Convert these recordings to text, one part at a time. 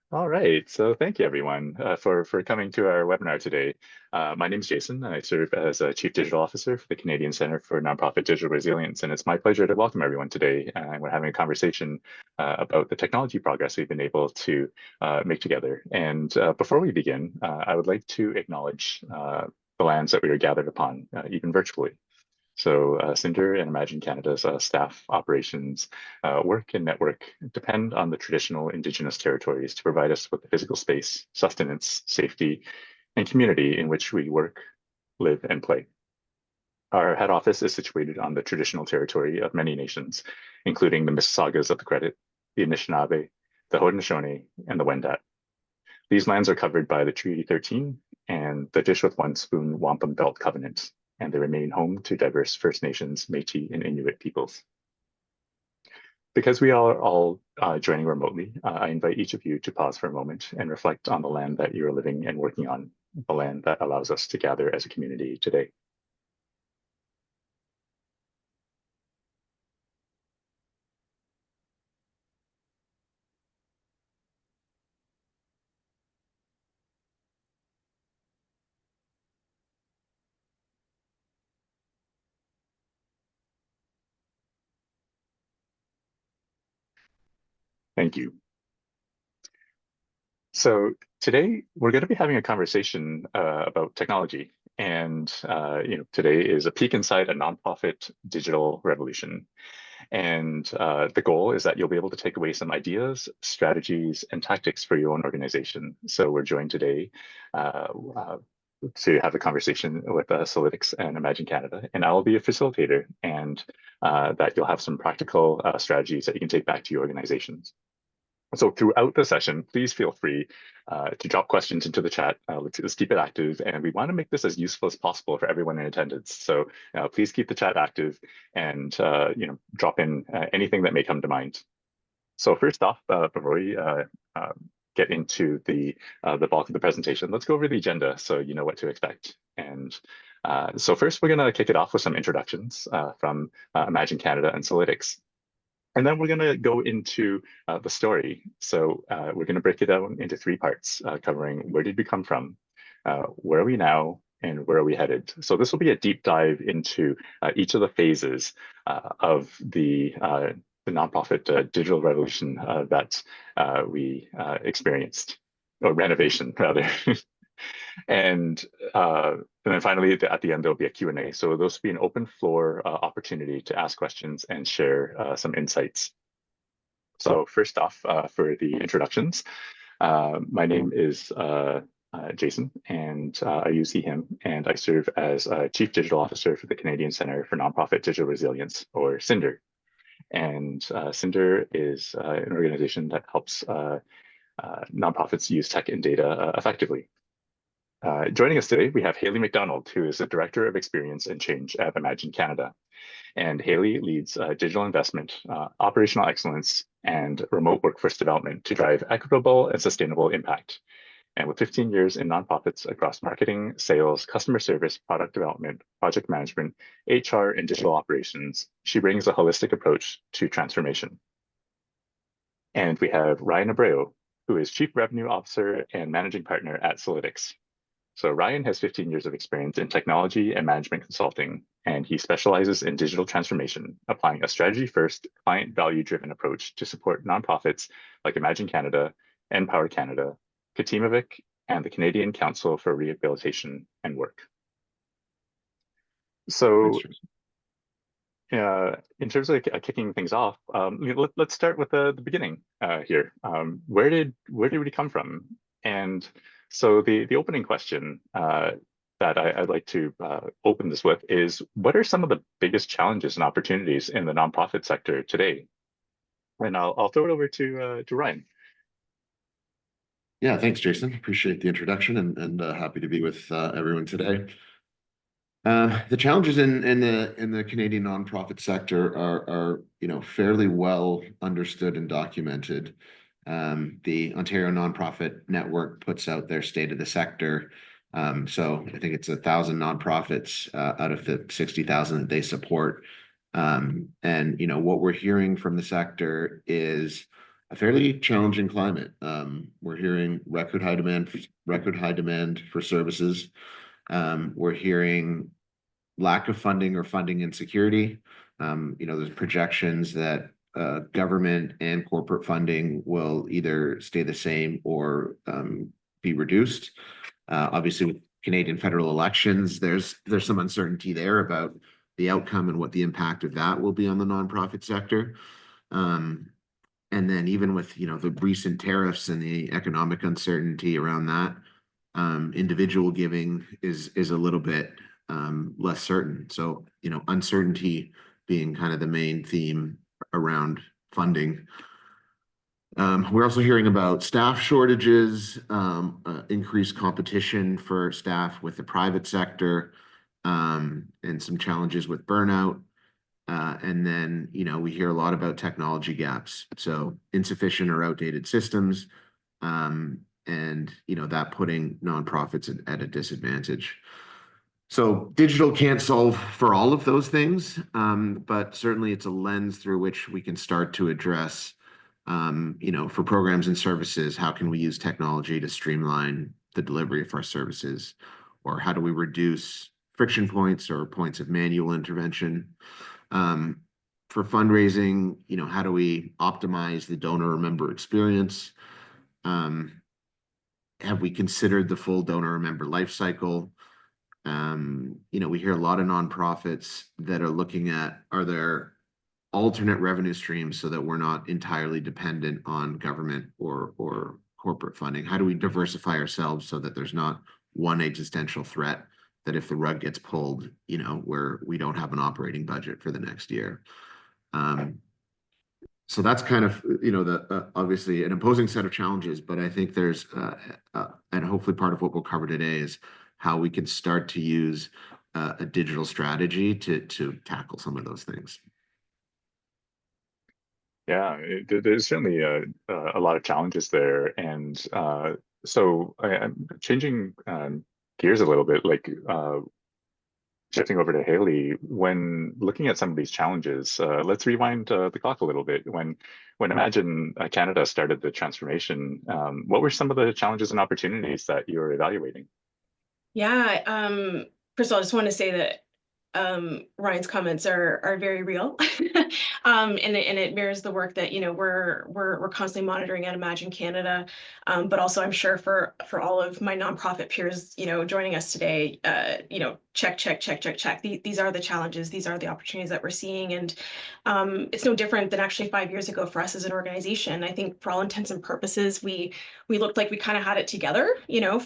All right. So thank you, everyone, for coming to our webinar today. My name is Jason, and I serve as a Chief Digital Officer for the Canadian Centre for Nonprofit Digital Resilience. And it's my pleasure to welcome everyone today. We're having a conversation about the technology progress we've been able to make together. And before we begin, I would like to acknowledge the lands that we are gathered upon, even virtually. So Cinder and Imagine Canada's staff operations work and network depend on the traditional Indigenous territories to provide us with the physical space, sustenance, safety, and community in which we work, live, and play. Our head office is situated on the traditional territory of many nations, including the Mississaugas of the Credit, the Anishinaabe, the Haudenosaunee, and the Wendat. These lands are covered by the Treaty 13 and the Dish with One Spoon Wampum Belt Covenant, and they remain home to diverse First Nations, Métis, and Inuit peoples. Because we are all joining remotely, I invite each of you to pause for a moment and reflect on the land that you're living and working on, the land that allows us to gather as a community today. Thank you. So today we're going to be having a conversation about technology, and today is a peek inside a nonprofit digital revolution. And the goal is that you'll be able to take away some ideas, strategies, and tactics for your own organization. So we're joined today uh, uh, to have a conversation with Salytics and Imagine Canada, and I will be a facilitator, and that you'll have some practical strategies that you can take back to your organizations. So throughout the session, please feel free to drop questions into the chat. Let's keep it active, and we want to make this as useful as possible for everyone in attendance. So please keep the chat active, and drop in anything that may come to mind. So first off, before we get into the bulk of the presentation, let's go over the agenda so you know what to expect. And so first, we're going to kick it off with some introductions from Imagine Canada and Salytics. And then we're going to go into the story. So we're going to break it down into three parts, covering where did we come from, where are we now, and where are we headed. So this will be a deep dive into each of the phases of the nonprofit digital revolution that we experienced, or renovation rather. And and then finally, at the end, there'll be a Q&A. So those will be an open floor opportunity to ask questions and share some insights. So first off, for the introductions, my name is Jason, and I use he, him, and I serve as Chief Digital Officer for the Canadian Centre for Nonprofit Digital Resilience, or CINDR. And CINDR is an organization that helps nonprofits use tech and data effectively. Joining us today, we have Haley McDonald, who is the Director of Experience and Change at Imagine Canada. And Haley leads digital investment, operational excellence, and remote workforce development to drive equitable and sustainable impact. And with 15 years in nonprofits across marketing, sales, customer service, product development, project management, HR, and digital operations, she brings a holistic approach to transformation. And we have Ryan Abreu, who is Chief Revenue Officer and Managing Partner at Salytics. So Ryan has 15 years of experience in technology and management consulting, and he specializes in digital transformation, applying a strategy-first, client value-driven approach to support nonprofits like Imagine Canada, Empower Canada, Katimovic, and the Canadian Council for Rehabilitation and Work. So in terms of kicking things off, let's start with the beginning here. Where did we come from? And so the opening question that I'd like to open this with is, what are some of the biggest challenges and opportunities in the nonprofit sector today? And I'll throw it over to Ryan. Yeah, thanks, Jason. Appreciate the introduction and happy to be with everyone today. The challenges in the Canadian nonprofit sector are fairly well understood and documented. The Ontario Nonprofit Network puts out their state of the sector. So I think it's 1,000 nonprofits out of the 60,000 that they support. And what we're hearing from the sector is a fairly challenging climate. We're hearing record high demand for services. We're hearing lack of funding or funding insecurity. There's projections that government and corporate funding will either stay the same or be reduced. Obviously, with Canadian federal elections, there's some uncertainty there about the outcome and what the impact of that will be on the nonprofit sector. Um, and then even with the recent tariffs and the economic uncertainty around that, individual giving is a little bit less certain. So uncertainty being kind of the main theme around funding. We're also hearing about staff shortages, increased competition for staff with the private sector, and some challenges with burnout. And then, we hear a lot about technology gaps. So insufficient or outdated systems, and, that putting nonprofits at a disadvantage. So digital can't solve for all of those things, but certainly it's a lens through which we can start to address, for programs and services, how can we use technology to streamline the delivery of our services? Or how do we reduce friction points or points of manual intervention? For fundraising, how do we optimize the donor or member experience? Have we considered the full donor or member life cycle? We hear a lot of nonprofits that are looking at, are there alternate revenue streams so that we're not entirely dependent on government or corporate funding? How do we diversify ourselves so that there's not one existential threat that if the rug gets pulled, where we don't have an operating budget for the next year? So that's kind of, the obviously an imposing set of challenges, but I think there's, and hopefully part of what we'll cover today is how we can start to use a digital strategy to tackle some of those things. Yeah, there's certainly a lot of challenges there, and so I'm changing gears a little bit, like shifting over to Haley. When looking at some of these challenges, let's rewind the clock a little bit. When Imagine Canada started the transformation, what were some of the challenges and opportunities that you were evaluating? Yeah, first of all, I just want to say that Ryan's comments are very real, and it mirrors the work that we're constantly monitoring at Imagine Canada, but also I'm sure for all of my nonprofit peers, joining us today, check. These are the challenges, these are the opportunities that we're seeing, and it's no different than actually 5 years ago for us as an organization. I think for all intents and purposes, we looked like we kind of had it together,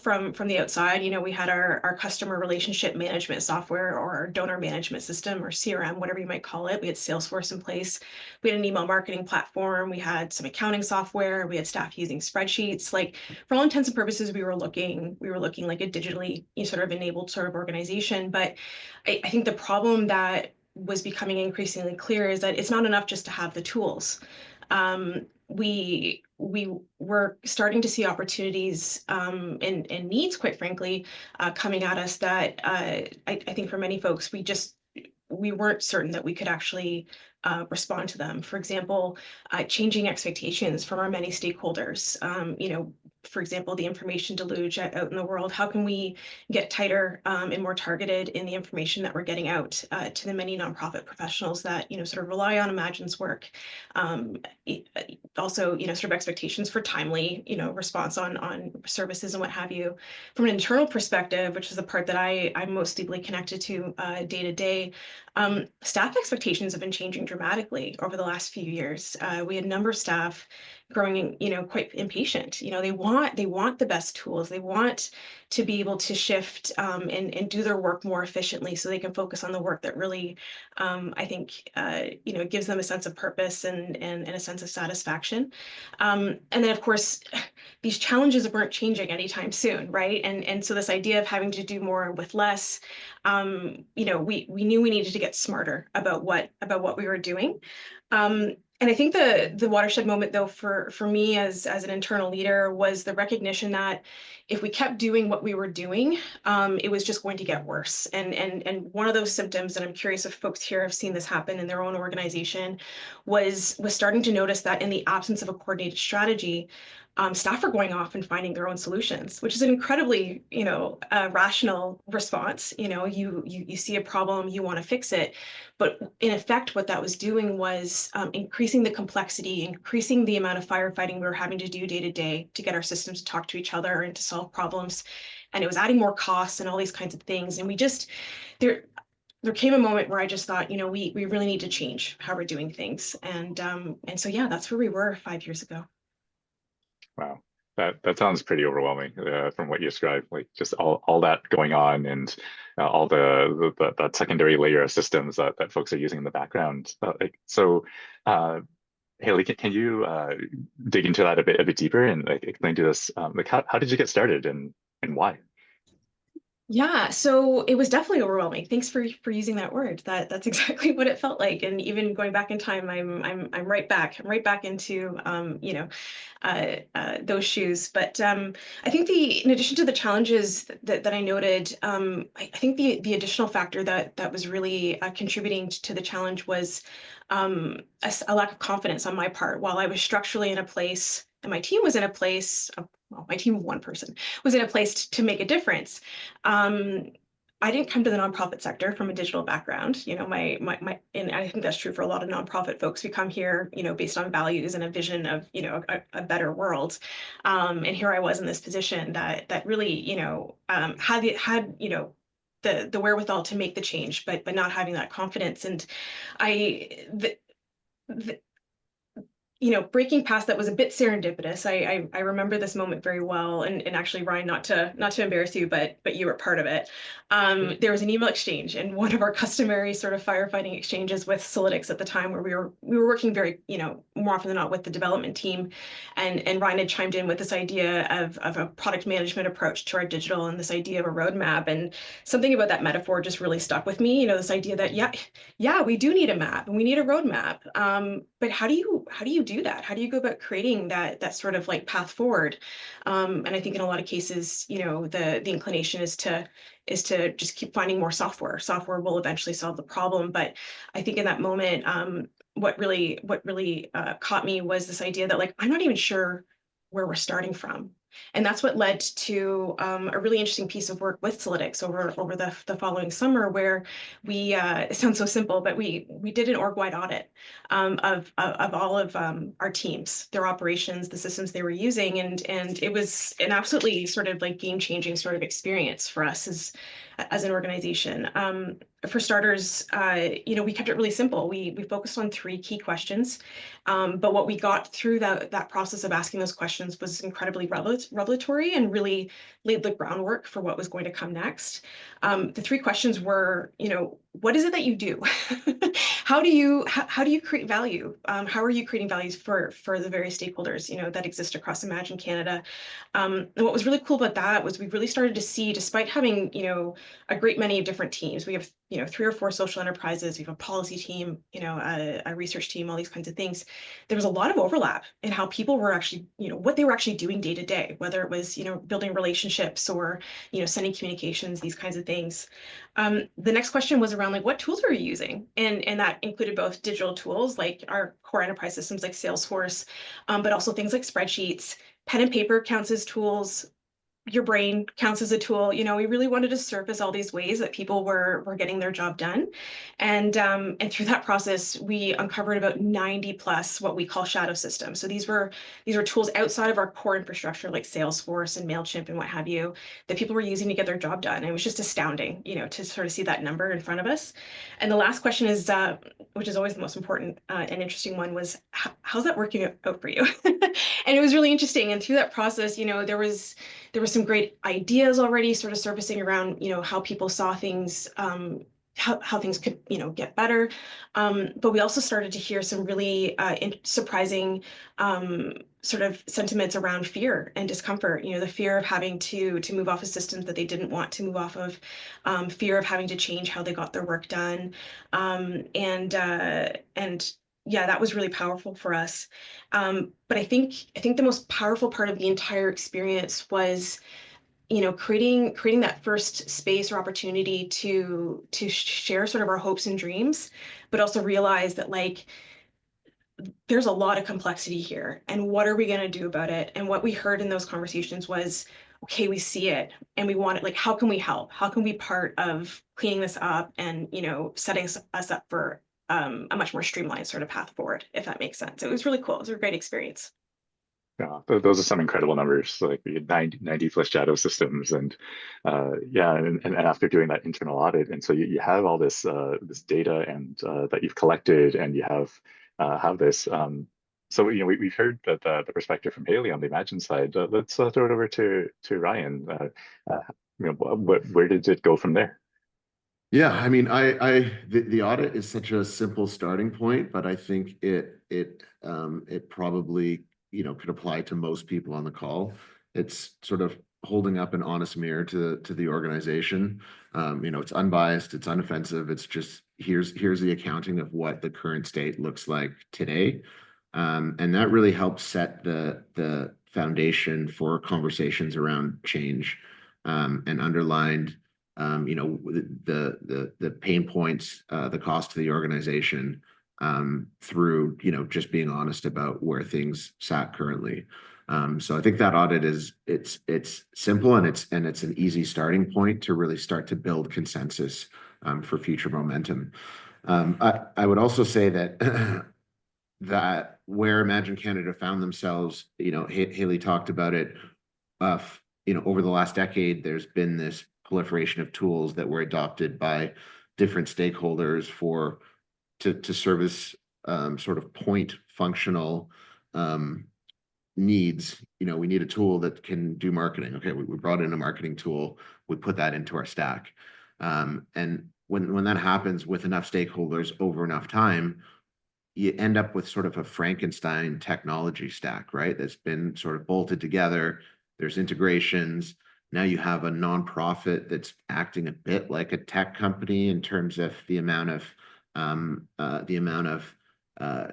from the outside. We had our customer relationship management software or our donor management system or CRM, whatever you might call it. We had Salesforce in place. We had an email marketing platform. We had some accounting software. We had staff using spreadsheets. Like for all intents and purposes, we were looking like a digitally sort of enabled sort of organization. But I think the problem that was becoming increasingly clear is that it's not enough just to have the tools. We were starting to see opportunities and needs, quite frankly, coming at us that I think for many folks we weren't certain that we could actually respond to them. For example, changing expectations from our many stakeholders. For example, the information deluge out in the world. How can we get tighter and more targeted in the information that we're getting out to the many nonprofit professionals that sort of rely on Imagine's work? Also, sort of expectations for timely response on services and what have you. From an internal perspective, which is the part that I'm most deeply connected to day to day, staff expectations have been changing dramatically over the last few years. We had a number of staff growing, quite impatient. They want the best tools. They want to be able to shift and do their work more efficiently, so they can focus on the work that really, I think, gives them a sense of purpose and a sense of satisfaction. And then, of course, these challenges weren't changing anytime soon, right? And so this idea of having to do more with less, we knew we needed to get smarter about what we were doing. And I think the watershed moment, though, for me as an internal leader, was the recognition that if we kept doing what we were doing, it was just going to get worse. And one of those symptoms, and I'm curious if folks here have seen this happen in their own organization, was starting to notice that in the absence of a coordinated strategy, staff are going off and finding their own solutions, which is an incredibly, rational response. You see a problem, you want to fix it, but in effect, what that was doing was increasing the complexity, increasing the amount of firefighting we were having to do day to day to get our systems to talk to each other and to solve problems, and it was adding more costs and all these kinds of things. And there came a moment where I just thought, we really need to change how we're doing things, and so yeah, that's where we were 5 years ago. Wow, that sounds pretty overwhelming from what you described. Like just all that going on, and all that secondary layer of systems that folks are using in the background. Haley, can you dig into that a bit deeper and like explain to us like how did you get started and why? Yeah, so it was definitely overwhelming. Thanks for using that word. That's exactly what it felt like. And even going back in time, I'm right back. I'm right back into those shoes. But I think in addition to the challenges that I noted, I think the additional factor that was really contributing to the challenge was a lack of confidence on my part. While I was structurally in a place, and my team was in a place. Well, my team of one person was in a place to make a difference. I didn't come to the nonprofit sector from a digital background. And I think that's true for a lot of nonprofit folks. We come here, based on values and a vision of, a better world. And here I was in this position that really, had the wherewithal to make the change, but not having that confidence. And breaking past that was a bit serendipitous. I remember this moment very well, and actually, Ryan, not to embarrass you, but you were part of it. There was an email exchange, and one of our customary sort of firefighting exchanges with Salytics at the time, where we were working very, more often than not with the development team, and Ryan had chimed in with this idea of a product management approach to our digital, and this idea of a roadmap, and something about that metaphor just really stuck with me. This idea that yeah, we do need a map and we need a roadmap, but how do you do that? How do you go about creating that sort of like path forward? And I think in a lot of cases, the inclination is to just keep finding more software. Software will eventually solve the problem. But I think in that moment, what really caught me was this idea that like I'm not even sure where we're starting from. And that's what led to a really interesting piece of work with Salytics over the following summer, where we it sounds so simple, but we did an org-wide audit of all of our teams, their operations, the systems they were using, and it was an absolutely sort of like game-changing sort of experience for us as an organization. For starters, we kept it really simple. We focused on 3 key questions, but what we got through that process of asking those questions was incredibly revelatory and really laid the groundwork for what was going to come next. The 3 questions were, what is it that you do? How do you create value? How are you creating values for the various stakeholders, that exist across Imagine Canada? And what was really cool about that was we really started to see, despite having, a great many of different teams, we have 3 or 4 social enterprises, we have a policy team, a research team, all these kinds of things. There was a lot of overlap in how people were actually, what they were actually doing day to day, whether it was, building relationships or, sending communications, these kinds of things. The next question was around like, what tools are you using? And that included both digital tools like our core enterprise systems like Salesforce, but also things like spreadsheets. Pen and paper counts as tools. Your brain counts as a tool. We really wanted to surface all these ways that people were getting their job done. And through that process, we uncovered about 90 plus what we call shadow systems. So these were tools outside of our core infrastructure like Salesforce and MailChimp and what have you, that people were using to get their job done. And it was just astounding, to sort of see that number in front of us. And the last question is, which is always the most important and interesting one, was how's that working out for you? And it was really interesting. And through that process, there was some great ideas already sort of surfacing around, how people saw things, how things could, get better. But we also started to hear some really surprising sort of sentiments around fear and discomfort, the fear of having to move off of systems that they didn't want to move off of, fear of having to change how they got their work done. And yeah, that was really powerful for us. But I think the most powerful part of the entire experience was, creating that first space or opportunity to share sort of our hopes and dreams, but also realize that, like, there's a lot of complexity here, and what are we going to do about it? And what we heard in those conversations was, okay, we see it and we want it. Like, how can we help? How can we be part of cleaning this up and, setting us up for a much more streamlined sort of path forward, if that makes sense. It was really cool. It was a great experience. Yeah, those are some incredible numbers. Like we had 90 plus shadow systems, and yeah, and after doing that internal audit, and so you have all this this data and that you've collected, and you have this. So we've heard the perspective from Haley on the Imagine side. Let's throw it over to Ryan. Where did it go from there? Yeah, I mean, the audit is such a simple starting point, but I think it probably, could apply to most people on the call. It's sort of holding up an honest mirror to the organization. It's unbiased, it's unoffensive. It's just here's the accounting of what the current state looks like today. And that really helps set the foundation for conversations around change, and underlined the pain points, the cost to the organization, through just being honest about where things sat currently. So I think that audit it's simple, and it's an easy starting point to really start to build consensus for future momentum. I would also say that that where Imagine Canada found themselves, Haley talked about it, over the last decade, there's been this proliferation of tools that were adopted by different stakeholders to service sort of point functional needs. We need a tool that can do marketing. Okay, we brought in a marketing tool, we put that into our stack. And when that happens with enough stakeholders over enough time, you end up with sort of a Frankenstein technology stack, right? That's been sort of bolted together. There's integrations. Now you have a nonprofit that's acting a bit like a tech company in terms of the amount of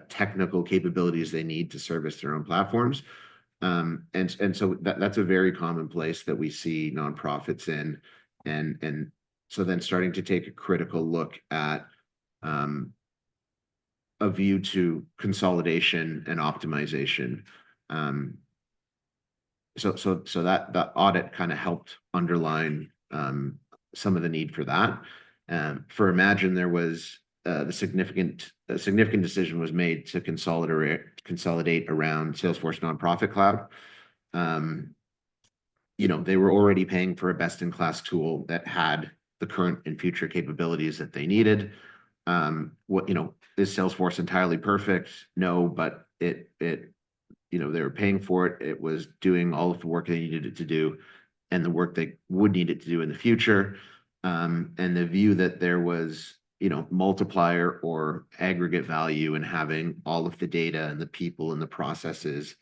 technical capabilities they need to service their own platforms. And so that's a very common place that we see nonprofits in, and so then starting to take a critical look at a view to consolidation and optimization. So that the audit kind of helped underline some of the need for that. For Imagine, there was a significant decision was made to consolidate around Salesforce Nonprofit Cloud. They were already paying for a best-in-class tool that had the current and future capabilities that they needed. Is Salesforce entirely perfect? No, but they were paying for it. It was doing all of the work they needed it to do, and the work they would need it to do in the future. And the view that there was, multiplier or aggregate value in having all of the data and the people and the processes,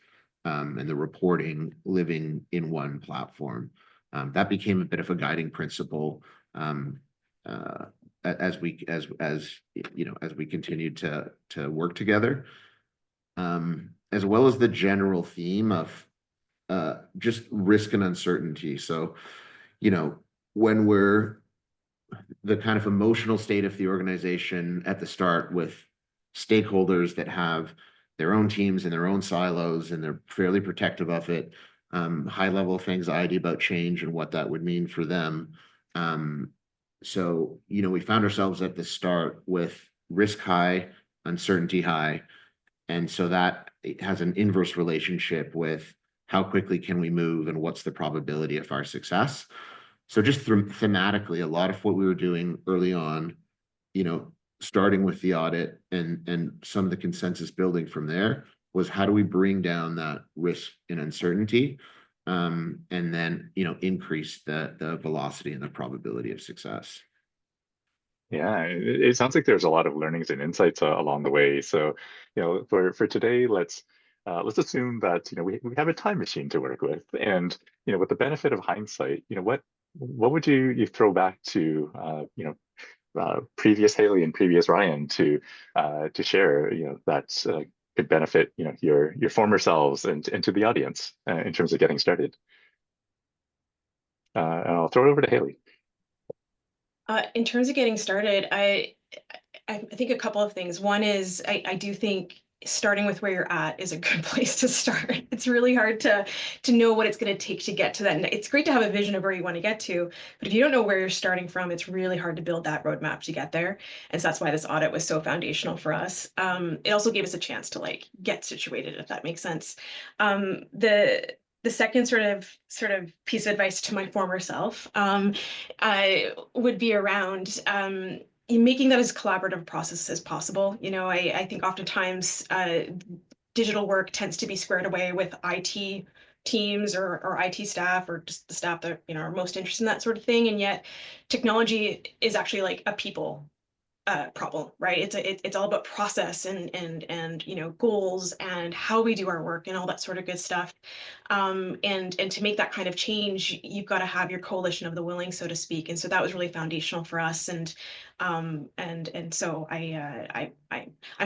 and the reporting living in one platform. That became a bit of a guiding principle, as we continued to work together, as well as the general theme of just risk and uncertainty. So, when we're the kind of emotional state of the organization at the start, with stakeholders that have their own teams and their own silos, and they're fairly protective of it, high level of anxiety about change and what that would mean for them. So, we found ourselves at the start with risk high, uncertainty high. And so that it has an inverse relationship with how quickly can we move and what's the probability of our success. So just thematically, a lot of what we were doing early on, starting with the audit and some of the consensus building from there, was how do we bring down that risk and uncertainty, and then increase the velocity and the probability of success. Yeah, it sounds like there's a lot of learnings and insights along the way. So, for today, let's assume that we have a time machine to work with, and with the benefit of hindsight, what would you throw back to previous Haley and previous Ryan to share, that could benefit, your former selves and to the audience in terms of getting started. And I'll throw it over to Haley. In terms of getting started, I think a couple of things. One is I do think starting with where you're at is a good place to start. It's really hard to know what it's going to take to get to that. And it's great to have a vision of where you want to get to, but if you don't know where you're starting from, it's really hard to build that roadmap to get there. And so that's why this audit was so foundational for us. It also gave us a chance to like get situated, if that makes sense. The second sort of piece of advice to my former self would be around making that as collaborative a process as possible. I think oftentimes digital work tends to be squared away with IT teams or IT staff or just the staff that are most interested in that sort of thing, and yet technology is actually like a people problem, right? It's all about process and goals and how we do our work and all that sort of good stuff. And to make that kind of change, you've got to have your coalition of the willing, so to speak. And so that was really foundational for us. And so I'm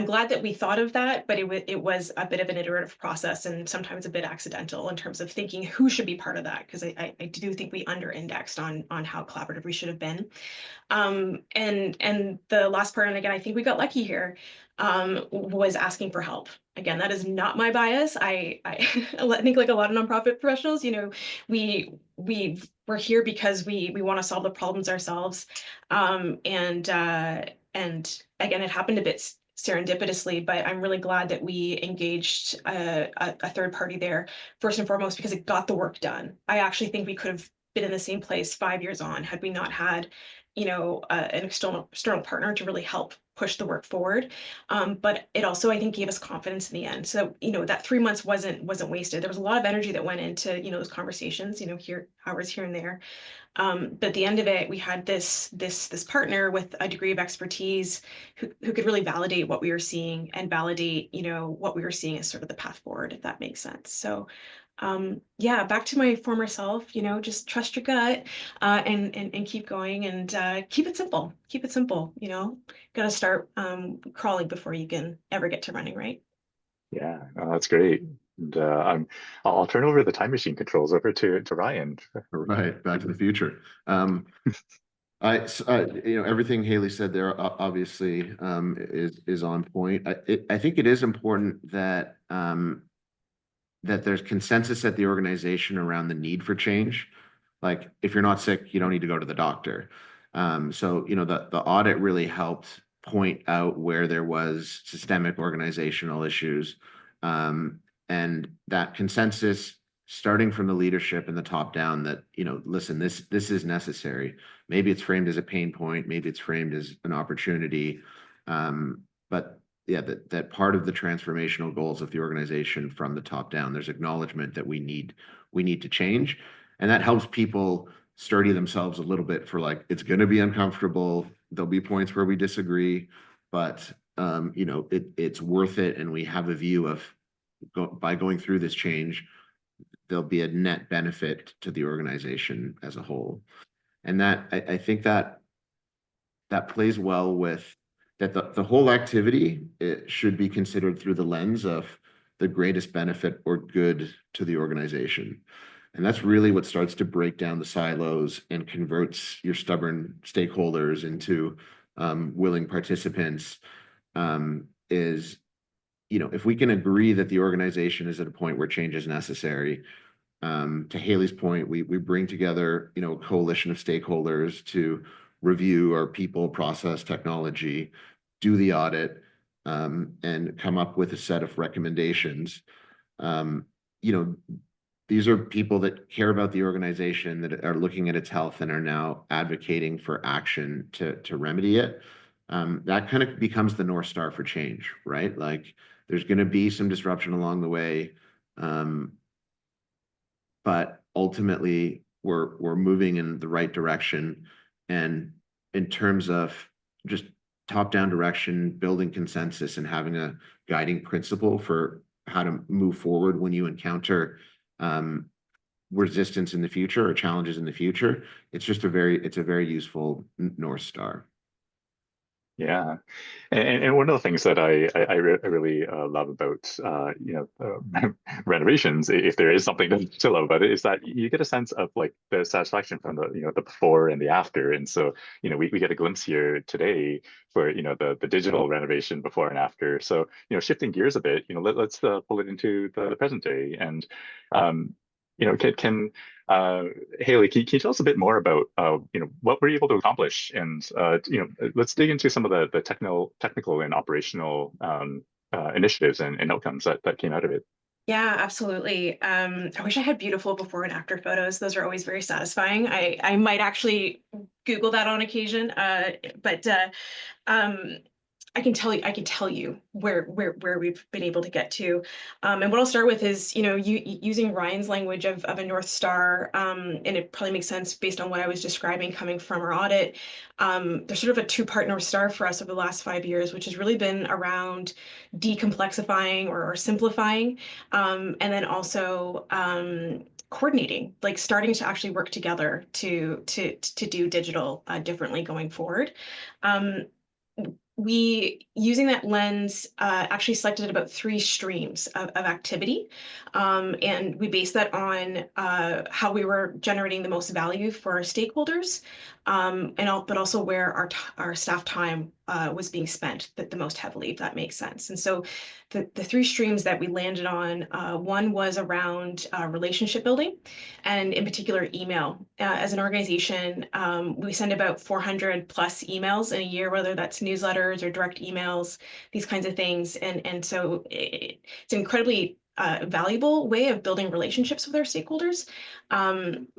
glad that we thought of that, but it was a bit of an iterative process and sometimes a bit accidental in terms of thinking who should be part of that, because I do think we under-indexed on how collaborative we should have been. And the last part, and again, I think we got lucky here, was asking for help. Again, that is not my bias. I think like a lot of nonprofit professionals, we're here because we want to solve the problems ourselves. And again, it happened a bit serendipitously, but I'm really glad that we engaged a third party there, first and foremost, because it got the work done. I actually think we could have been in the same place 5 years on had we not had an external partner to really help push the work forward. But it also, I think, gave us confidence in the end. So, that 3 months wasn't wasted. There was a lot of energy that went into, those conversations, hours here and there. But at the end of it, we had this partner with a degree of expertise who could really validate what we were seeing and validate, what we were seeing as sort of the path forward, if that makes sense. So yeah, back to my former self, just trust your gut and keep going and keep it simple. Keep it simple, got to start crawling before you can ever get to running, right? Yeah, that's great. And I'll turn over the time machine controls over to Ryan. Right, Back to the Future. Everything Haley said there obviously is on point. I think it is important that that there's consensus at the organization around the need for change. Like, if you're not sick, you don't need to go to the doctor. So the audit really helped point out where there was systemic organizational issues, and that consensus, starting from the leadership and the top down, that listen, this is necessary. Maybe it's framed as a pain point, maybe it's framed as an opportunity, but yeah, that part of the transformational goals of the organization from the top down, there's acknowledgement that we need to change, and that helps people sturdy themselves a little bit for, like, it's going to be uncomfortable. There'll be points where we disagree, but it's worth it, and we have a view of by going through this change, there'll be a net benefit to the organization as a whole. And that I think that plays well with that the whole activity, it should be considered through the lens of the greatest benefit or good to the organization. And that's really what starts to break down the silos and converts your stubborn stakeholders into willing participants. Is if we can agree that the organization is at a point where change is necessary, to Haley's point, we bring together a coalition of stakeholders to review our people, process, technology, do the audit, and come up with a set of recommendations. These are people that care about the organization, that are looking at its health and are now advocating for action to remedy it. That kind of becomes the North Star for change, right? Like, there's going to be some disruption along the way, but ultimately we're moving in the right direction. And in terms of just top-down direction, building consensus, and having a guiding principle for how to move forward when you encounter resistance in the future or challenges in the future, it's a very useful North Star. Yeah. And one of the things that I really love about renovations, if there is something to love about it, is that you get a sense of like the satisfaction from the the before and the after. And so we get a glimpse here today for the digital renovation before and after. So shifting gears a bit, let's pull it into the present day. And can Haley, can you tell us a bit more about what were you able to accomplish, and let's dig into some of the technical and operational initiatives and outcomes that came out of it. Yeah, absolutely. I wish I had beautiful before and after photos. Those are always very satisfying. I might actually Google that on occasion. But um, I can tell you where we've been able to get to. And what I'll start with is, using Ryan's language of a North Star, and it probably makes sense based on what I was describing coming from our audit. There's sort of a two-part North Star for us over the last 5 years, which has really been around decomplexifying or simplifying, and then also coordinating, like starting to actually work together to do digital differently going forward. Um, we, using that lens, actually selected about 3 streams of activity. And we based that on how we were generating the most value for our stakeholders, but also where our staff time was being spent the most heavily, if that makes sense. And so the 3 streams that we landed on, one was around relationship building, and in particular email. As an organization, we send about 400 plus emails in a year, whether that's newsletters or direct emails, these kinds of things. And so it's an incredibly valuable way of building relationships with our stakeholders.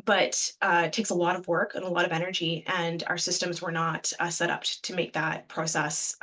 But it takes a lot of work and a lot of energy, and our systems were not set up to make that process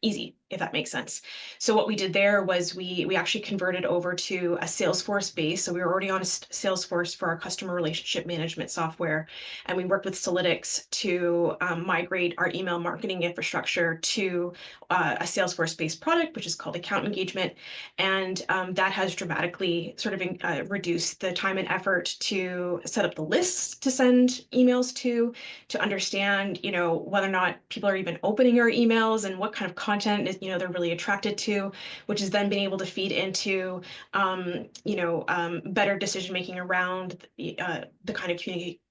easy, if that makes sense. So what we did there was we actually converted over to a Salesforce base. So we were already on a Salesforce for our customer relationship management software, and we worked with Salytics to migrate our email marketing infrastructure to a Salesforce-based product, which is called Account Engagement, and that has dramatically sort of reduced the time and effort to set up the lists to send emails to understand, whether or not people are even opening our emails and what kind of content is, they're really attracted to, which is then being able to feed into, better decision making around the kind of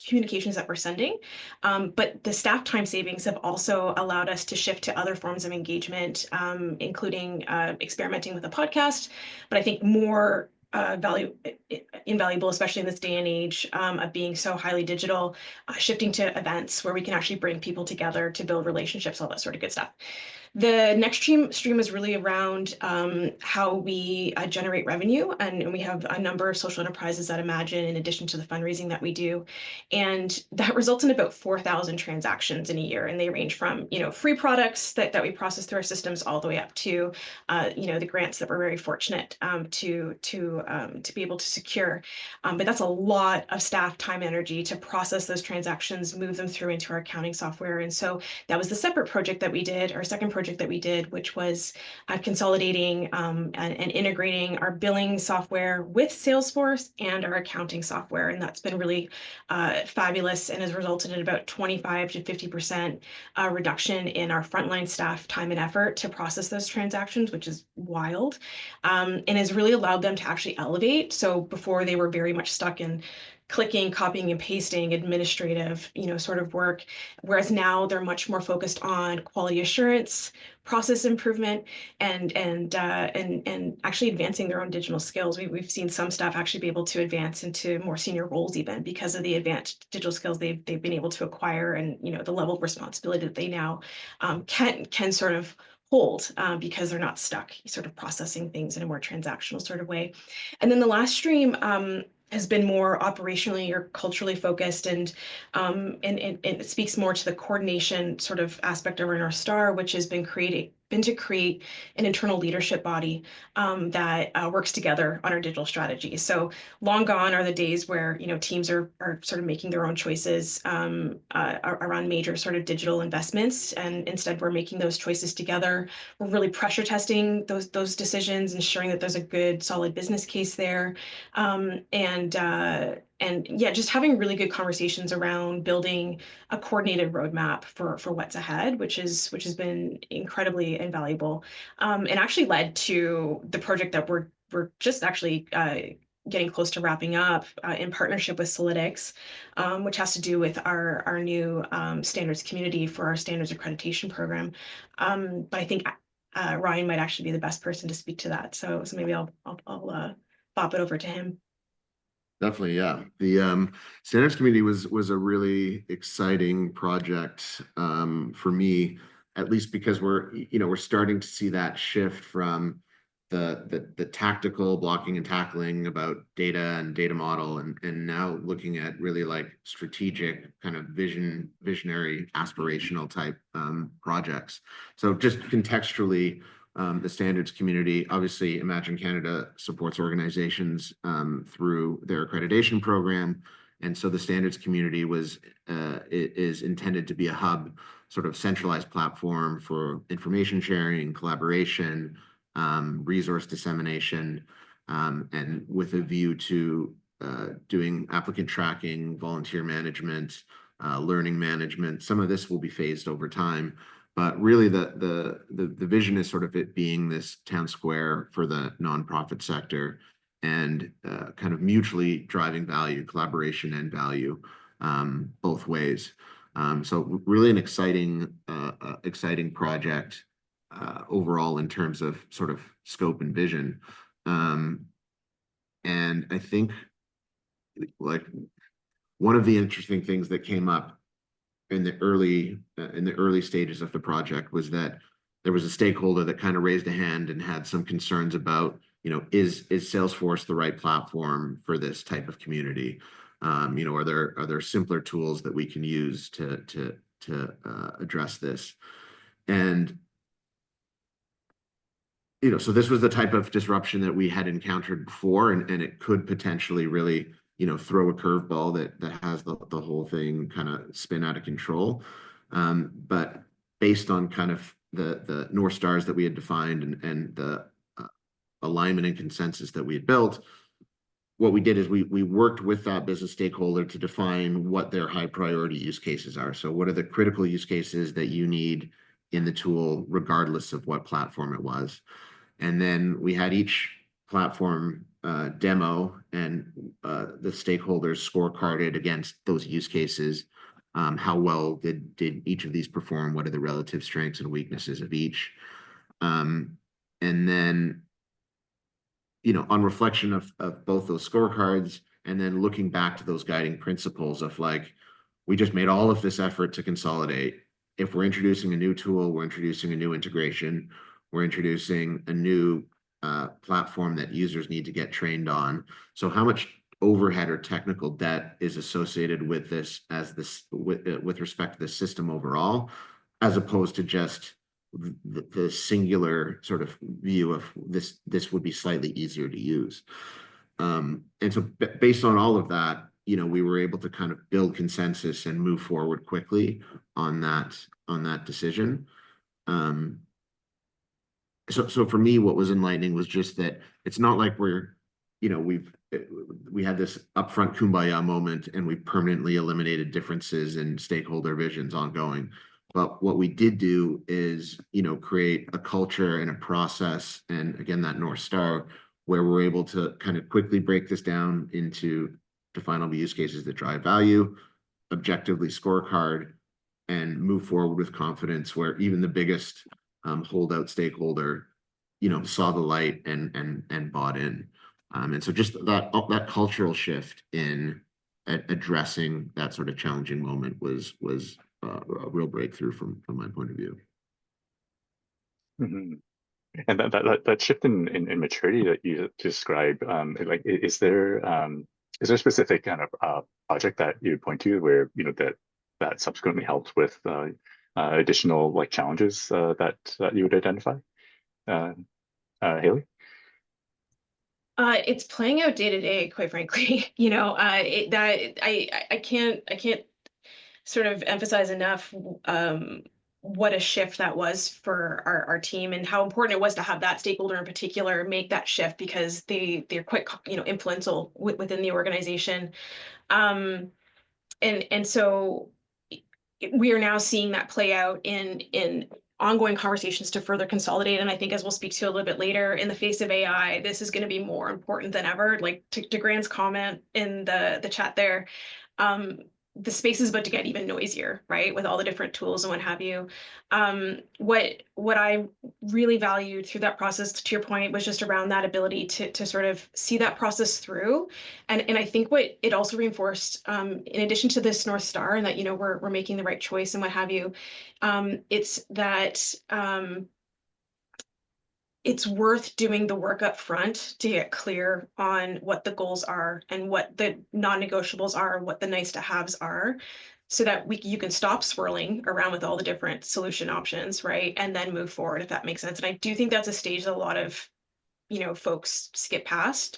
communications that we're sending. But the staff time savings have also allowed us to shift to other forms of engagement, including experimenting with a podcast. But I think more invaluable, especially in this day and age of being so highly digital, shifting to events where we can actually bring people together to build relationships, all that sort of good stuff. The next stream is really around how we generate revenue, and we have a number of social enterprises at Imagine in addition to the fundraising that we do, and that results in about 4,000 transactions in a year, and they range from free products that we process through our systems all the way up to the grants that we're very fortunate to be able to secure. But that's a lot of staff time, energy to process those transactions, move them through into our accounting software, and so that was the separate project that we did, our second project that we did, which was consolidating and integrating our billing software with Salesforce and our accounting software. And that's been really fabulous and has resulted in about 25 to 50% reduction in our frontline staff time and effort to process those transactions, which is wild, and has really allowed them to actually elevate. So before they were very much stuck in clicking, copying and pasting administrative, sort of work. Whereas now they're much more focused on quality assurance, process improvement, and actually advancing their own digital skills. We've seen some staff actually be able to advance into more senior roles even because of the advanced digital skills they've been able to acquire, and the level of responsibility that they now can sort of hold because they're not stuck sort of processing things in a more transactional sort of way. And then the last stream has been more operationally or culturally focused, and it speaks more to the coordination sort of aspect of our North Star, which has been to create an internal leadership body that works together on our digital strategy. So long gone are the days where teams are sort of making their own choices around major sort of digital investments, and instead we're making those choices together. We're really pressure testing those decisions, ensuring that there's a good solid business case there, yeah, just having really good conversations around building a coordinated roadmap for what's ahead, which has been incredibly invaluable, and actually led to the project that we're just actually getting close to wrapping up in partnership with Salytics, which has to do with our new standards community for our standards accreditation program. But I think Ryan might actually be the best person to speak to that. So maybe I'll bop it over to him. Definitely, yeah. The standards committee was a really exciting project for me, at least because we're starting to see that shift from the tactical blocking and tackling about data and data model, and now looking at really like strategic kind of visionary aspirational type projects. So just contextually, the standards community, obviously Imagine Canada supports organizations through their accreditation program. And so the standards community is intended to be a hub, sort of centralized platform for information sharing, collaboration, resource dissemination, and with a view to doing applicant tracking, volunteer management, learning management. Some of this will be phased over time. But really, the vision is sort of it being this town square for the nonprofit sector, and kind of mutually driving value, collaboration and value, both ways. So really an exciting project overall in terms of sort of scope and vision. And I think like one of the interesting things that came up in the early stages of the project was that there was a stakeholder that kind of raised a hand and had some concerns about, is Salesforce the right platform for this type of community? Are there simpler tools that we can use to address this? And so this was the type of disruption that we had encountered before, and it could potentially really throw a curveball that has the whole thing kind of spin out of control. But based on kind of the North Stars that we had defined and the alignment and consensus that we had built, what we did is we worked with that business stakeholder to define what their high priority use cases are. So what are the critical use cases that you need in the tool, regardless of what platform it was? And then we had each platform demo, and the stakeholders scorecarded against those use cases. How well did each of these perform? What are the relative strengths and weaknesses of each? And then, on reflection of both those scorecards, and then looking back to those guiding principles of like, we just made all of this effort to consolidate. If we're introducing a new tool, we're introducing a new integration, we're introducing a new platform that users need to get trained on. So how much overhead or technical debt is associated with this with respect to the system overall, as opposed to just the singular sort of view of this would be slightly easier to use. And so based on all of that, we were able to kind of build consensus and move forward quickly on that decision. So for me, what was enlightening was just that it's not like we had this upfront kumbaya moment and we permanently eliminated differences in stakeholder visions ongoing. But what we did do is, create a culture and a process, and again, that North Star, where we're able to kind of quickly break this down into definable use cases that drive value, objectively scorecard, and move forward with confidence, where even the biggest holdout stakeholder, saw the light and bought in. And so just that cultural shift in addressing that sort of challenging moment was a real breakthrough from my point of view. Mm-hmm. And that shift in maturity that you describe, like, is there a specific kind of project that you would point to where that subsequently helped with additional like challenges that you would identify, Haley? It's playing out day to day, quite frankly. I can't sort of emphasize enough what a shift that was for our team, and how important it was to have that stakeholder in particular make that shift, because they're quite, you know, influential within the organization. And so we are now seeing that play out in ongoing conversations to further consolidate. And I think, as we'll speak to a little bit later, in the face of AI, this is going to be more important than ever. Like, to Grant's comment in the chat there, the space is about to get even noisier, right? With all the different tools and what have you. What I really valued through that process, to your point, was just around that ability to sort of see that process through. And I think what it also reinforced, in addition to this North Star, and that, you know, we're making the right choice and what have you, it's that, it's worth doing the work up front to get clear on what the goals are and what the non-negotiables are, what the nice to haves are, so that you can stop swirling around with all the different solution options, right? And then move forward, if that makes sense. And I do think that's a stage that a lot of, you know, folks skip past.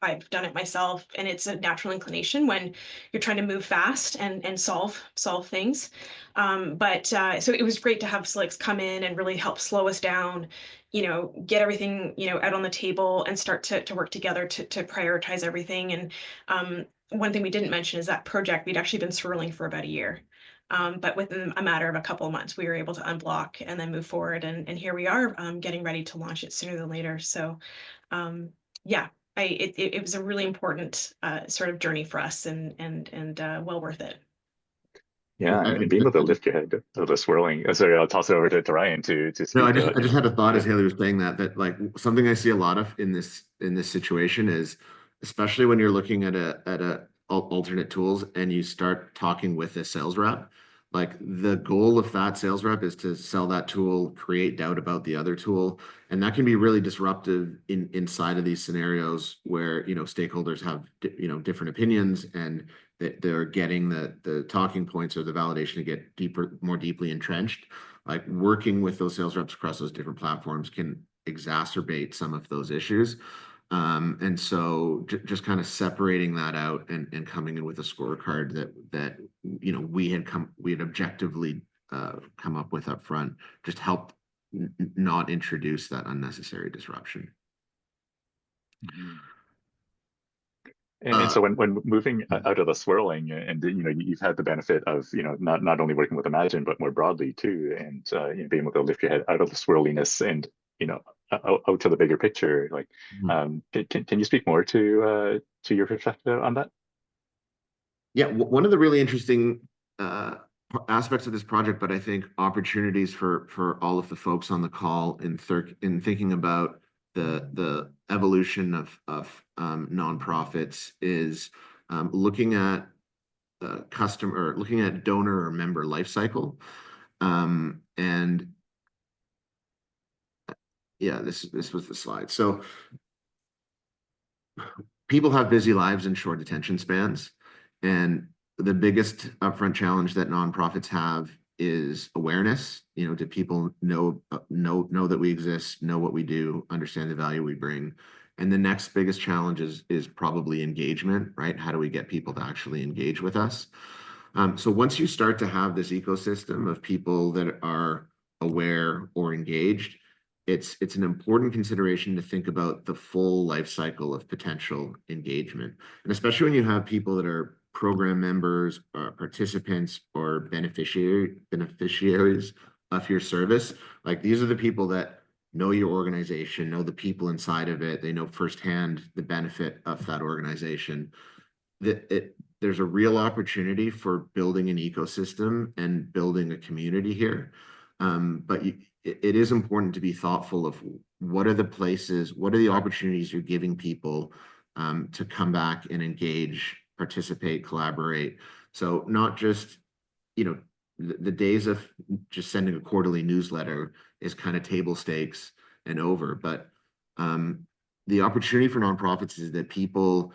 I've done it myself, and it's a natural inclination when you're trying to move fast and solve things. So it was great to have Salytics come in and really help slow us down, you know, get everything, you know, out on the table, and start to work together to prioritize everything. And one thing we didn't mention is that project we'd actually been swirling for about a year. But within a matter of a couple of months, we were able to unblock and then move forward. And here we are, getting ready to launch it sooner than later. So yeah, it was a really important sort of journey for us, and well worth it. Yeah, and being able to lift your head out of the swirling. Sorry, I'll toss it over to Ryan to No, speak. I just had a thought Yeah. as Haley was saying that like something I see a lot of in this situation is, especially when you're looking at a alternate tools and you start talking with a sales rep, like the goal of that sales rep is to sell that tool, create doubt about the other tool, and that can be really disruptive inside of these scenarios where, you know, stakeholders have, you know, different opinions, and they're getting the talking points or the validation to get more deeply entrenched. Like, working with those sales reps across those different platforms can exacerbate some of those issues. And so just kind of separating that out and coming in with a scorecard that you know we had objectively come up with up front, just help not introduce that unnecessary disruption. And so when moving out of the swirling, and you know, you've had the benefit of, you know, not only working with Imagine, but more broadly too, and you know, being able to lift your head out of the swirliness and, you know, out to the bigger picture. Like, can you speak more to your perspective on that? Yeah, one of the really interesting aspects of this project, but I think opportunities for all of the folks on the call in thinking about the evolution of nonprofits, is looking at looking at donor or member life cycle. And yeah, this was the slide. So people have busy lives and short attention spans, and the biggest upfront challenge that nonprofits have is awareness. You know, do people know that we exist, know what we do, understand the value we bring? And the next biggest challenge is probably engagement, right? How do we get people to actually engage with us? So once you start to have this ecosystem of people that are aware or engaged, it's an important consideration to think about the full life cycle of potential engagement. And especially when you have people that are program members, or participants, or beneficiaries of your service, like these are the people that know your organization, know the people inside of it, they know firsthand the benefit of that organization. There's a real opportunity for building an ecosystem and building a community here. But it is important to be thoughtful of what are the opportunities you're giving people to come back and engage, participate, collaborate. So not just, you know, the days of just sending a quarterly newsletter is kind of table stakes and over. But the opportunity for nonprofits is that people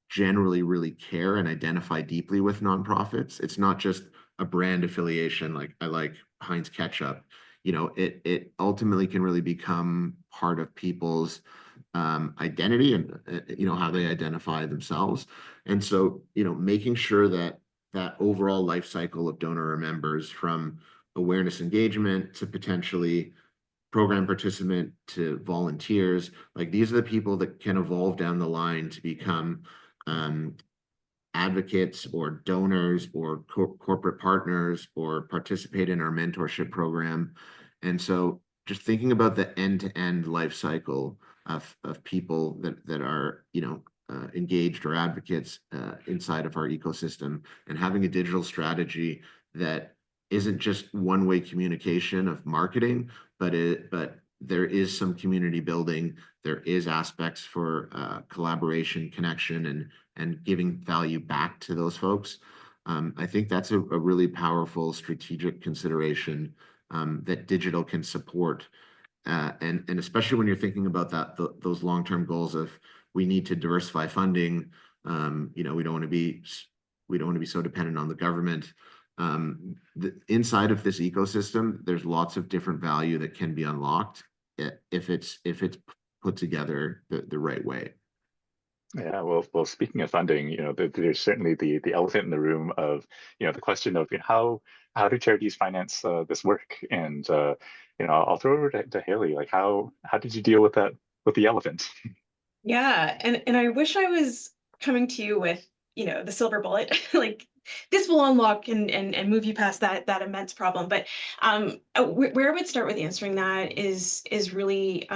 generally really care and identify deeply with nonprofits. It's not just a brand affiliation, like I like Heinz ketchup. You know, it ultimately can really become part of people's identity and you know, how they identify themselves. And so, you know, making sure that overall life cycle of donor members, from awareness engagement to potentially program participant to volunteers. Like, these are the people that can evolve down the line to become advocates or donors or corporate partners or participate in our mentorship program. And so just thinking about the end-to-end life cycle of people that are, engaged or advocates inside of our ecosystem, and having a digital strategy that isn't just one-way communication of marketing, but there is some community building. There is aspects for collaboration, connection, and giving value back to those folks. I think that's a really powerful strategic consideration that digital can support. And especially when you're thinking about those long-term goals of, we need to diversify funding. We don't want to be so dependent on the government. Inside of this ecosystem, there's lots of different value that can be unlocked if it's put together the right way. Yeah, well, speaking of funding, there's certainly the elephant in the room of, the question of, how do charities finance this work? And I'll throw it over to Haley. Like, how did you deal with that, with the elephant? Yeah, and I wish I was coming to you with, the silver bullet, like this will unlock and move you past that immense problem. But where I would start with answering that is really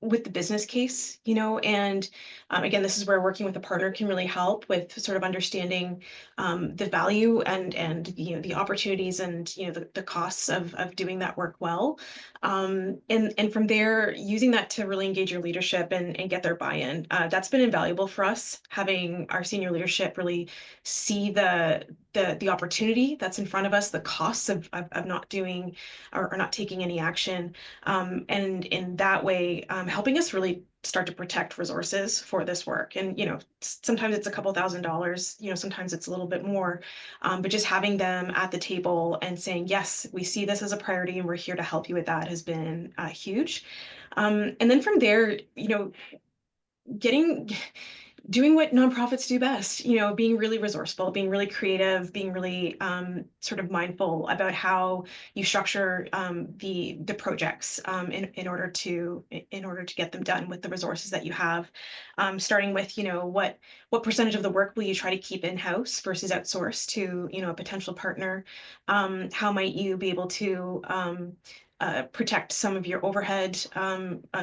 with the business case, and again, this is where working with a partner can really help with sort of understanding the value and the opportunities and the costs of doing that work well, and from there using that to really engage your leadership and get their buy-in. That's been invaluable for us, having our senior leadership really see the opportunity that's in front of us, the costs of not doing or not taking any action, and in that way helping us really start to protect resources for this work. And sometimes it's a couple $1,000s, sometimes it's a little bit more, but just having them at the table and saying, yes, we see this as a priority and we're here to help you with that, has been huge. And then from there, doing what nonprofits do best, being really resourceful, being really creative, being really sort of mindful about how you structure the projects in order to get them done with the resources that you have. Starting with, what percentage of the work will you try to keep in-house versus outsource to, a potential partner? How might you be able to protect some of your overhead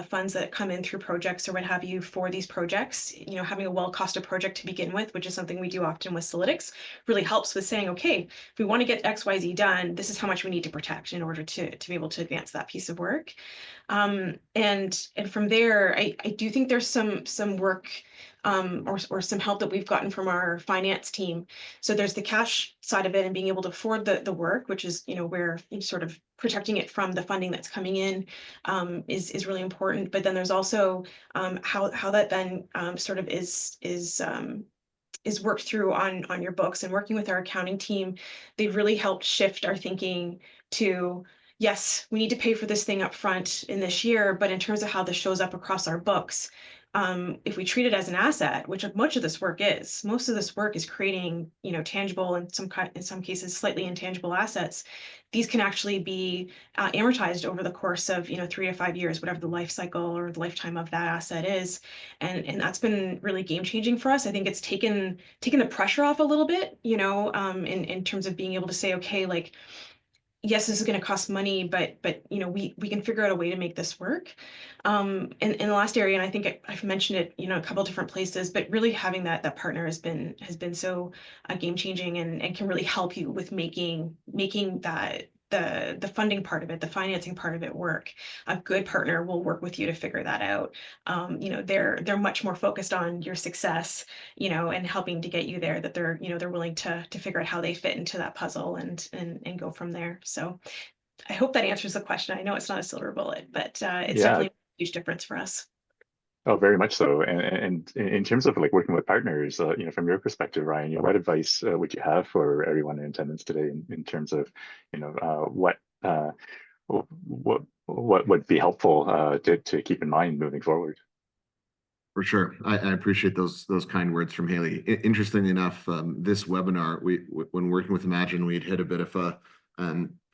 funds that come in through projects or what have you for these projects? Having a well-costed project to begin with, which is something we do often with Salytics, really helps with saying, okay, if we want to get XYZ done, this is how much we need to protect in order to be able to advance that piece of work. And from there, I do think there's some work or some help that we've gotten from our finance team. So there's the cash side of it and being able to afford the work, which is, where sort of protecting it from the funding that's coming in is really important. But then there's also how that then sort of is worked through on your books. And working with our accounting team, they've really helped shift our thinking to, yes, we need to pay for this thing up front in this year, but in terms of how this shows up across our books, if we treat it as an asset, which much of this work is, most of this work is creating, tangible and in some cases slightly intangible assets. These can actually be amortized over the course of 3 to 5 years, whatever the life cycle or the lifetime of that asset is, and that's been really game changing for us. I think it's taken the pressure off a little bit, in terms of being able to say, okay, like, yes, this is going to cost money, but we can figure out a way to make this work. And in the last area, and I think I've mentioned it, a couple different places, but really having that partner has been so game changing and can really help you with making that the funding part of it, the financing part of it work. A good partner will work with you to figure that out. They're much more focused on your success, and helping to get you there, that they're willing to figure out how they fit into that puzzle and go from there. So I hope that answers the question. I know it's not a silver bullet, but it's Yeah. definitely a huge difference for us. Oh, very much so. And in terms of like working with partners, from your perspective, Ryan, what advice would you have for everyone in attendance today in terms of, what would be helpful to keep in mind moving forward? For sure. I appreciate those kind words from Haley. Interestingly enough, this webinar, when working with Imagine, we'd hit a bit of a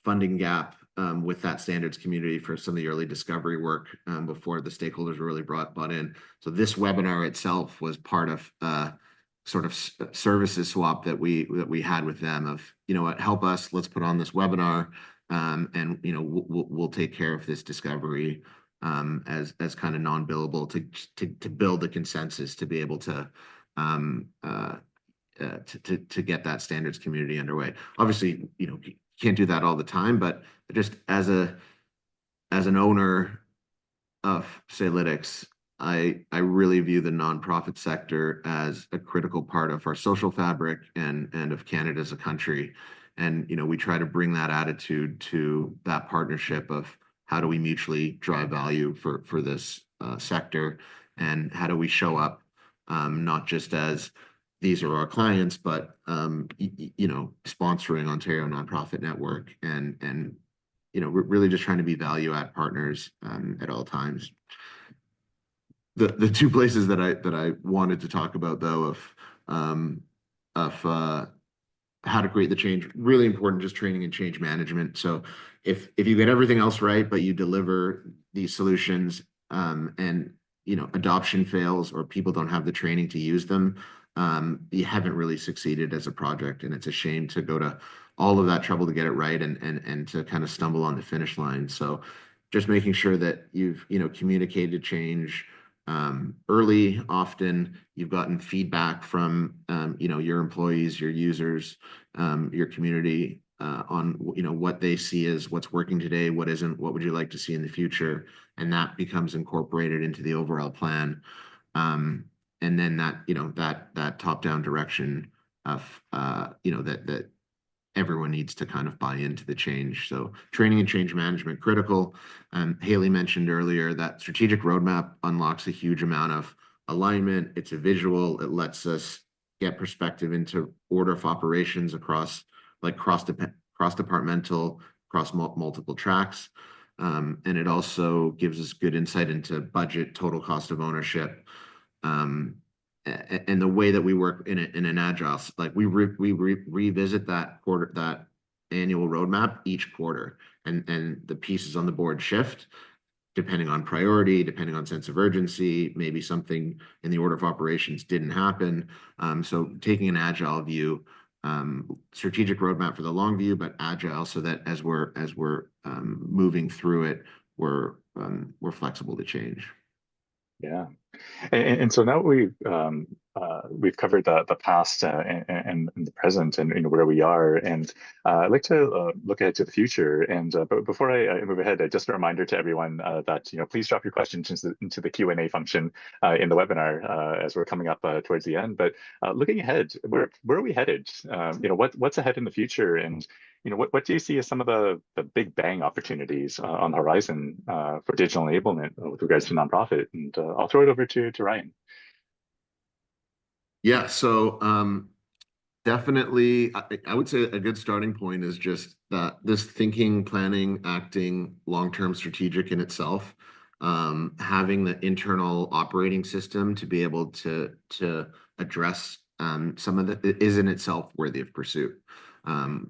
funding gap with that standards community for some of the early discovery work before the stakeholders were really brought in. So this webinar itself was part of sort of services swap that we had with them of, you know what, help us, let's put on this webinar, and you know we'll take care of this discovery as kind of non-billable to build a consensus to be able to to get that standards community underway. Obviously, you know, can't do that all the time, but just as an owner of Salytics, I really view the nonprofit sector as a critical part of our social fabric and of Canada as a country. And you know, we try to bring that attitude to that partnership of how do we mutually drive value for this sector, and how do we show up not just as these are our clients, but you know, sponsoring Ontario Nonprofit Network and you know, we're really just trying to be value add partners at all times. The two places that I wanted to talk about though of how to create the change, really important, just training and change management. So if you get everything else right, but you deliver these solutions and you know adoption fails or people don't have the training to use them, you haven't really succeeded as a project, and it's a shame to go to all of that trouble to get it right and to kind of stumble on the finish line. So just making sure that you've you know communicated change early, often. You've gotten feedback from you know your employees, your users, your community on you know what they see as what's working today, what isn't, what would you like to see in the future, and that becomes incorporated into the overall plan. And then that you know that top-down direction of you know that everyone needs to kind of buy into the change. So training and change management critical. Haley mentioned earlier that strategic roadmap unlocks a huge amount of alignment. It's a visual. It lets us get perspective into order of operations across like cross-departmental, across multiple tracks. And it also gives us good insight into budget, total cost of ownership, and the way that we work in an agile, like we revisit that annual roadmap each quarter, and the pieces on the board shift depending on priority, depending on sense of urgency. Maybe something in the order of operations didn't happen. So taking an agile view, strategic roadmap for the long view, but agile so that as we're moving through it, we're flexible to change. Yeah. And so now we've covered the past and the present and you know where we are, and I'd like to look ahead to the future. And but before I move ahead, just a reminder to everyone that you know please drop your questions into the Q&A function in the webinar as we're coming up towards the end. But looking ahead, where are we headed? You know what's ahead in the future, and you know what do you see as some of the big bang opportunities on the horizon for digital enablement with regards to nonprofit? And I'll throw it over to Ryan. Yeah, so definitely, I would say a good starting point is just that this thinking, planning, acting, long-term strategic in itself, having the internal operating system to be able to address some of that is in itself worthy of pursuit.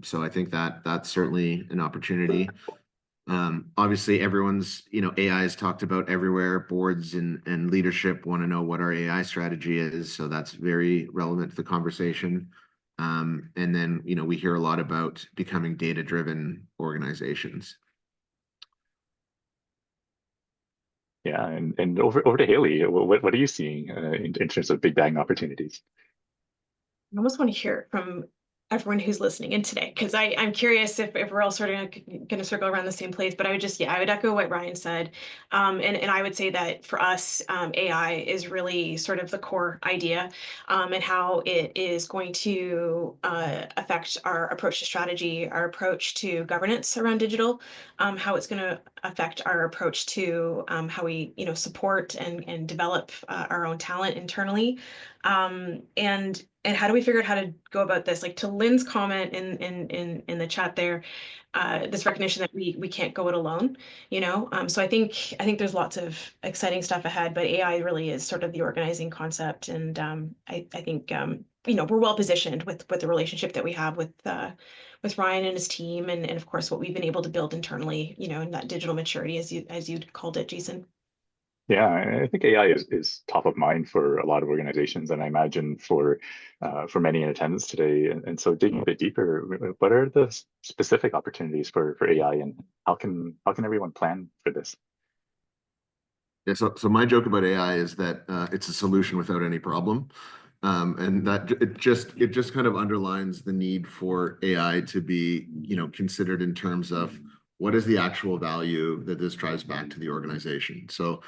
So I think that that's certainly an opportunity. Obviously, everyone's, you know, AI is talked about everywhere. Boards and leadership want to know what our AI strategy is. So that's very relevant to the conversation. And then, you know, we hear a lot about becoming data-driven organizations. Yeah, and over to Haley. What are you seeing in terms of big bang opportunities? I almost want to hear it from everyone who's listening in today, because I'm curious if we're all sort of going to circle around the same place. But I would just, yeah, I would echo what Ryan said. And I would say that for us, AI is really sort of the core idea, and how it is going to affect our approach to strategy, our approach to governance around digital, how it's going to affect our approach to how we, you know, support and develop our own talent internally. And how do we figure out how to go about this? Like, to Lynn's comment in the chat there, this recognition that we can't go it alone, you know. So I think there's lots of exciting stuff ahead, but AI really is sort of the organizing concept, and I think you know, we're well positioned with the relationship that we have with Ryan and his team, and of course what we've been able to build internally, you know, in that digital maturity, as you called it, Jason. Yeah, I think AI is top of mind for a lot of organizations, and I imagine for many in attendance today. And so, digging a bit deeper, what are the specific opportunities for AI, and how can everyone plan for this? Yeah, so my joke about AI is that it's a solution without any problem. And that it just kind of underlines the need for AI to be, you know, considered in terms of what is the actual value that this drives back to the organization. So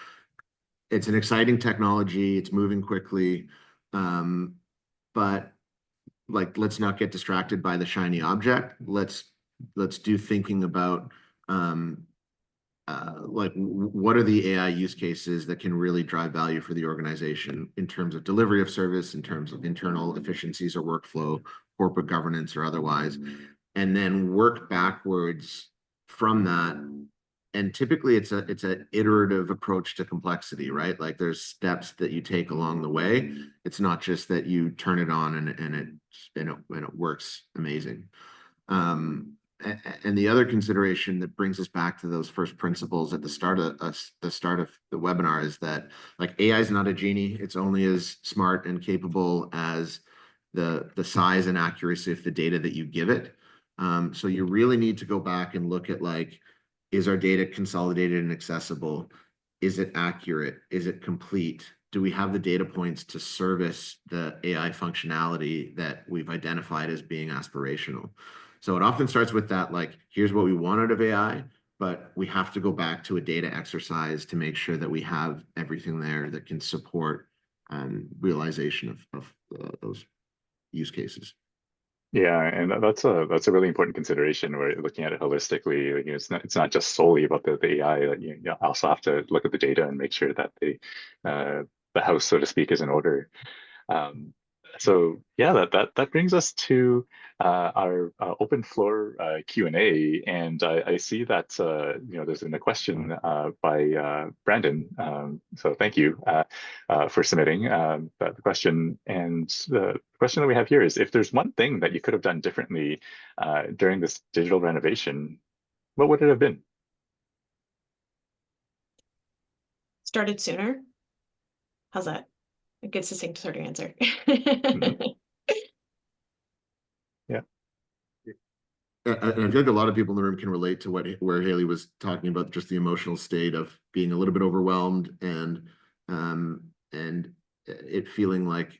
it's an exciting technology, it's moving quickly, but like, let's not get distracted by the shiny object. Let's do thinking about like, what are the AI use cases that can really drive value for the organization in terms of delivery of service, in terms of internal efficiencies or workflow, corporate governance or otherwise, and then work backwards from that. And typically it's an iterative approach to complexity, right? Like, there's steps that you take along the way. It's not just that you turn it on and it works amazing. And the other consideration that brings us back to those first principles at the start of the webinar is that, like, AI is not a genie. It's only as smart and capable as the size and accuracy of the data that you give it. So you really need to go back and look at, like, is our data consolidated and accessible? Is it accurate? Is it complete? Do we have the data points to service the AI functionality that we've identified as being aspirational? So it often starts with that, like, here's what we want out of AI, but we have to go back to a data exercise to make sure that we have everything there that can support realization of those use cases. Yeah, and that's a really important consideration. We're looking at it holistically. You know, it's not just solely about the AI. You also have to look at the data and make sure that the house, so to speak, is in order. Um, so yeah, that brings us to our open floor Q&A, and I see that you know, there's been a question by Brandon. So thank you for submitting the question. And the question that we have here is, if there's one thing that you could have done differently during this digital renovation, what would it have been? Started sooner. How's that? A good succinct sort of answer. Mhm. Yeah. And I feel like a lot of people in the room can relate to where Haley was talking about, just the emotional state of being a little bit overwhelmed and it feeling like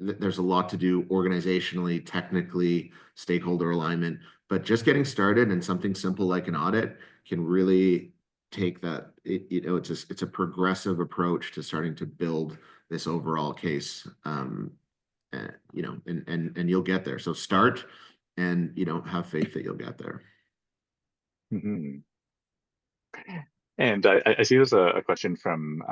there's a lot to do organizationally, technically, stakeholder alignment, but just getting started and something simple like an audit can really take that. You know, it's a progressive approach to starting to build this overall case. You know, and you'll get there. So start, and, you know, have faith that you'll get there. Mhm. And I see there's a question from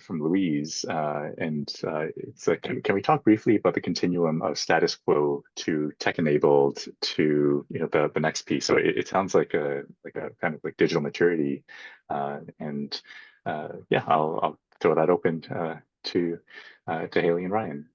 Louise, and it's like, can we talk briefly about the continuum of status quo to tech enabled to, you know, the next piece? So it sounds like a kind of like digital maturity, and yeah, I'll throw that open to Haley and Ryan.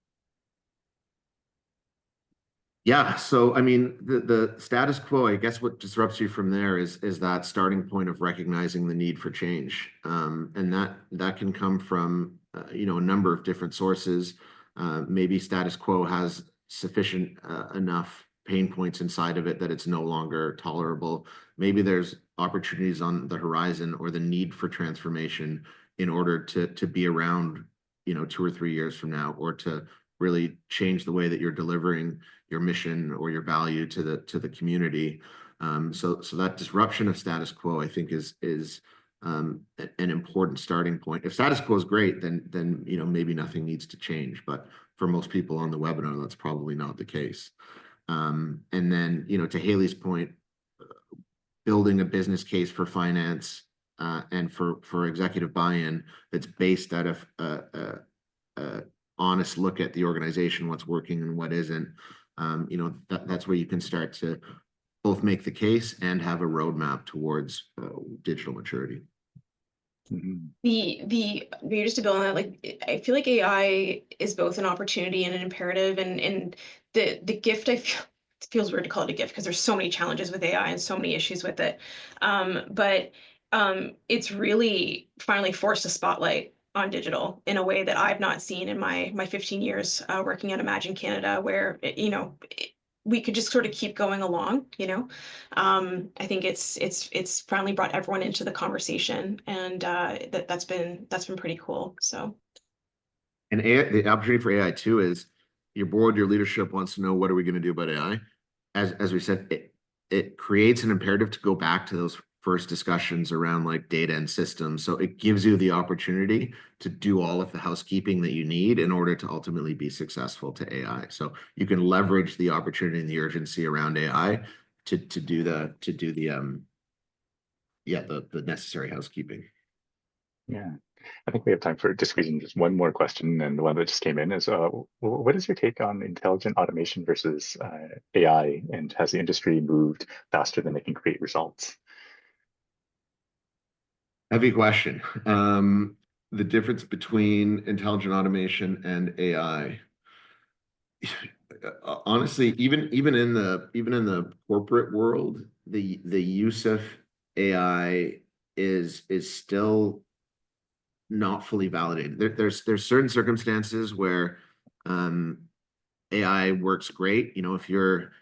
Yeah, so I mean, the status quo, I guess what disrupts you from there is that starting point of recognizing the need for change. And that can come from you know, a number of different sources. Maybe status quo has sufficient enough pain points inside of it that it's no longer tolerable. Maybe there's opportunities on the horizon or the need for transformation in order to be around, you know, 2 or 3 years from now, or to really change the way that you're delivering your mission or your value to the community. So that disruption of status quo, I think, is an important starting point. If status quo is great, then you know, maybe nothing needs to change. But for most people on the webinar, that's probably not the case. And then, you know, to Haley's point, building a business case for finance and for executive buy-in that's based out of honest look at the organization, what's working and what isn't, that's where you can start to both make the case and have a roadmap towards digital maturity. Maybe just to build on that, like I feel like AI is both an opportunity and an imperative, and the gift, I feel it feels weird to call it a gift because there's so many challenges with AI and so many issues with it. But it's really finally forced a spotlight on digital in a way that I've not seen in my 15 years working at Imagine Canada, where we could just sort of keep going along, I think it's finally brought everyone into the conversation, and that's been pretty cool. So, and AI, the opportunity for AI too is your board, your leadership wants to know, what are we going to do about AI? As we said, it creates an imperative to go back to those first discussions around like data and systems. So it gives you the opportunity to do all of the housekeeping that you need in order to ultimately be successful to AI. So you can leverage the opportunity and the urgency around AI to do the necessary housekeeping. Yeah. I think we have time for just squeezing just one more question, and the one that just came in is, what is your take on intelligent automation versus AI, and has the industry moved faster than it can create results? Heavy question. The difference between intelligent automation and AI. Honestly, even in the corporate world, the use of AI is still not fully validated. There's certain circumstances where AI works great. If you're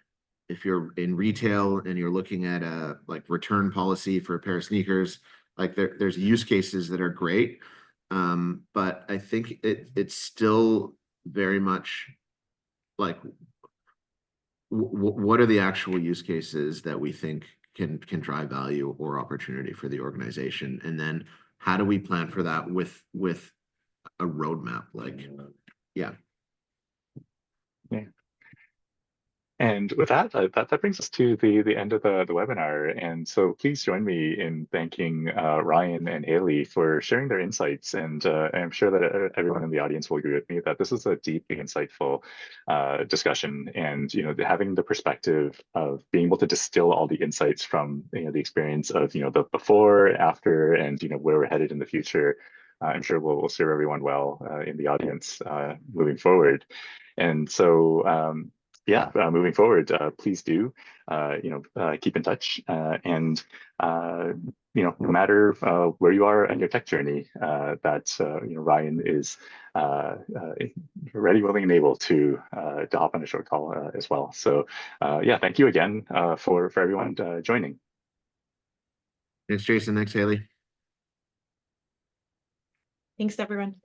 in retail and you're looking at a like return policy for a pair of sneakers, like there's use cases that are great. But I think it's still very much like what are the actual use cases that we think can drive value or opportunity for the organization, and then how do we plan for that with a roadmap? Like, yeah. And with that, that brings us to the end of the webinar. And so please join me in thanking Ryan and Haley for sharing their insights. And I'm sure that everyone in the audience will agree with me that this is a deeply insightful discussion. And having the perspective of being able to distill all the insights from the experience of the before, after, and where we're headed in the future, I'm sure will serve everyone well in the audience moving forward. And so. Yeah, moving forward, please do, keep in touch, and no matter where you are on your tech journey, that Ryan is ready, willing, and able to hop on a short call as well. So, yeah, thank you again for everyone joining. Thanks, Jason. Thanks, Haley. Thanks, everyone.